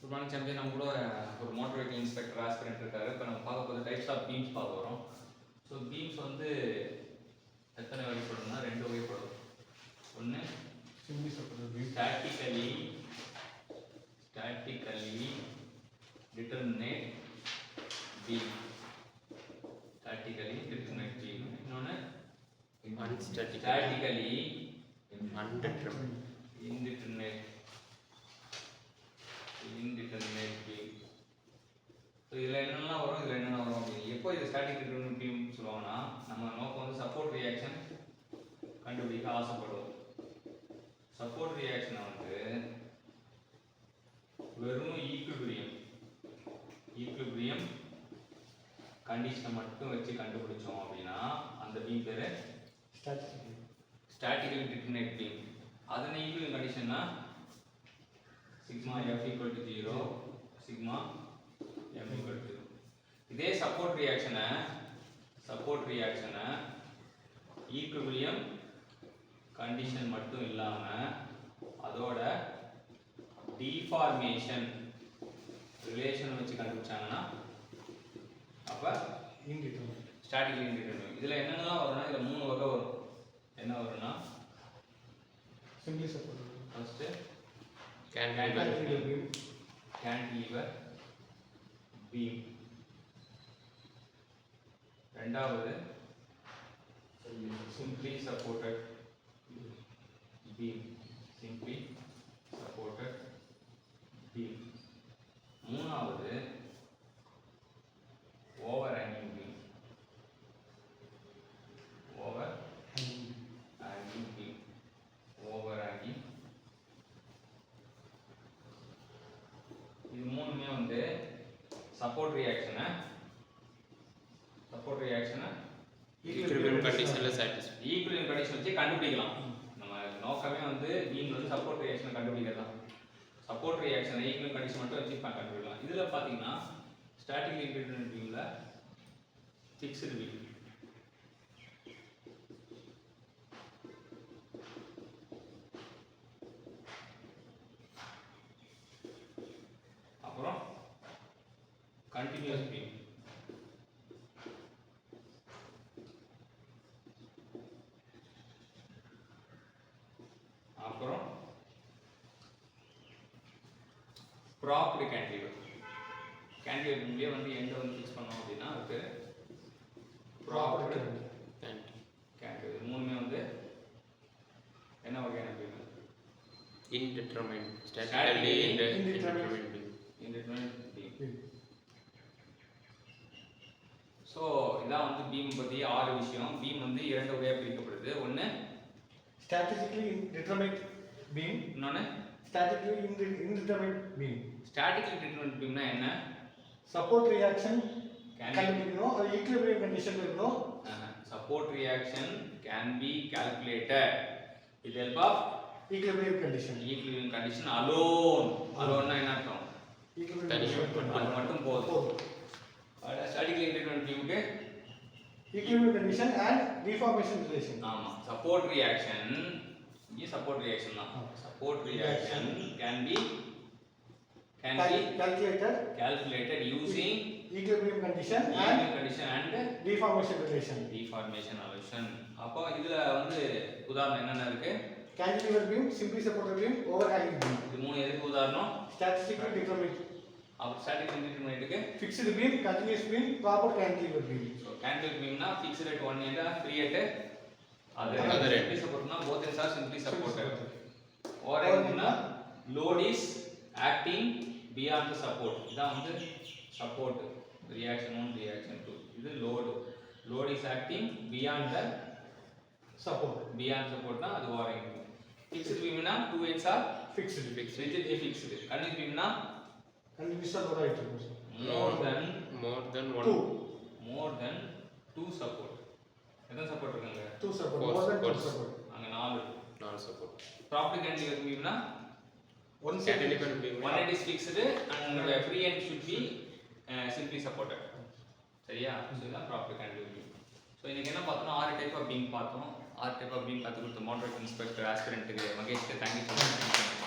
Good morning champion. நம்ம கூட ஒரு மோட்டார் வெஹிக்கிள் இன்ஸ்பெக்டர் ஆஸ்பிரண்ட் இருக்காரு. இப்போ நம்ம பார்க்க போது டைப்ஸ் ஆஃப் பீம்ஸ் பார்க்க போகிறோம். ஸோ பீம்ஸ் வந்து எத்தனை வகைப்படும்னா ரெண்டு வகைப்படும். ஒன்று statically determinate beam, statically determinate beam. இன்னொன்று ஸ்டாட்டிக்கலி இன்டிட்டர்மினேட் பீம். ஸோ இதில் என்னென்னலாம் வரும், இதில் என்னென்ன வரும் அப்படின்னு எப்போ இது ஸ்டாட்டிக் டிட்டர்மினேட் பீம் சொல்லுவாங்கன்னா, நம்ம நோக்கம் வந்து சப்போர்ட் ரியாக்ஷன் கண்டுபிடிக்க ஆசைப்படுவோம். சப்போர்ட் ரியாக்ஷனை வந்து வெறும் ஈக்குலிபிரியம் கண்டிஷனை மட்டும் வச்சு கண்டுபிடிச்சோம் அப்படின்னா அந்த பீம் பேர் ஸ்டாட்டிக்கலி டிட்டர்மினேட் பீம். அதனை ஈக்குலிபிரியம் கண்டிஷன்னா சிக்மா F = 0, சிக்மா M = 0. இதே சப்போர்ட் ரியாக்ஷனை ஈக்குலிபிரியம் கண்டிஷன் மட்டும் இல்லாம அதோட டிஃபார்மேஷன் ரிலேஷன் வச்சு கண்டுபிடிச்சாங்கன்னா அப்ப ஸ்டாட்டிக்கலி இன்டிட்டர்மினேட். இதுல என்னென்னலாம் வரும்னா, இதுல 3 வகை வரும். என்ன வரும்னா, simply support, first cantilever beam, ரெண்டாவது simply supported beam, மூணாவது overhanging beam. இது மூணுமே வந்து சப்போர்ட் ரியாக்ஷனை ஈக்குலிபிரியம் கண்டிஷன் வச்சு கண்டுபிடிக்கலாம். நம்ம நோக்கமே வந்து பீம் வந்து சப்போர்ட் ரியாக்ஷனை கண்டுபிடிக்கிறது தான். சப்போர்ட் ரியாக்ஷனை ஈக்குலிபிரியம் கண்டிஷன் மட்டும் வச்சு கண்டுபிடிக்கலாம். இதுல பாத்தீங்கன்னா ஸ்டாட்டிக்கலி இன்டிட்டர்மினேட் பீம்ல ஃபிக்ஸ்டு பீம், அப்புறம் கண்டினியூஸ் பீம், அப்புறம் ப்ராப்டு கேன்டிலிவர். கேன்டிலிவர் பீம்லயே வந்து எங்க வந்து ஃபிக்ஸ் பண்ணோம் அப்படின்னா அது பேர் ப்ராப்டு கேன்டிலிவர். மூணுமே வந்து என்ன வகையான beam? indeterminate, statically indeterminate beam. So இதான் வந்து பீம் பற்றி 6 விஷயம். பீம் வந்து 2 வகையாக பிரிக்கப்படுது. ஒன்று statically indeterminate beam, இன்னொன்று statically indeterminate beam. Statically determinate பீம்னா என்ன? support reaction கண்டுபிடிக்கணும், அது ஈக்குலிபிரியம் கண்டிஷன்ல இருக்கணும். Support reaction can be calculated with help of equilibrium condition அலோன்னா என்ன அர்த்தம்? ஈக்குலிபிரியம் அது மட்டும் போதும். ஸ்டாட்டிக்கலி இன்டிட்டர்மினேட் பீமுக்கு equilibrium condition and deformation relation. ஆமா, சப்போர்ட் ரியாக்ஷன் தான். Support reaction can be calculated using equilibrium condition and deformation relation. அப்போ இதுல வந்து உதாரணம் என்னென்ன இருக்கு? Cantilever beam, simply supported beam, overhanging beam. இது மூணு எதுக்கு உதாரணம்? Statically determinate. அப்ப statically determinateக்கு fixed beam, continuous beam, proper cantilever beam. So cantilever beamனா fixed at one end, free at other end. Simply supportனா both ends are simply supported. Overhangingனா load is acting beyond the support. இதான் வந்து support, reaction 1, reaction 2. இது load is acting beyond the support. னா அது overhanging. Fixed beam னா two ends are fixed. rigid fixed. Continuous beam னா continuous load ஆயிட்டு இருக்கு. more than two support. எத்தனை support இருக்குங்க? 2 support. more than 2 support. அங்க 4 support. Proper cantilever beam னா one cantilever beam, one end is fixed and the free end should be simply supported. சரியா? இதுதான் proper cantilever beam. So இன்னைக்கு என்ன பார்த்தோம்னா 6 type of beam பார்த்தோம். 6 type of beam கற்றுக் கொடுத்த மோட்டார் இன்ஸ்பெக்டர் ஆஸ்பிரண்ட்டுக்கு மகேஷ்க்கு தேங்க்யூ ஸோ மச்.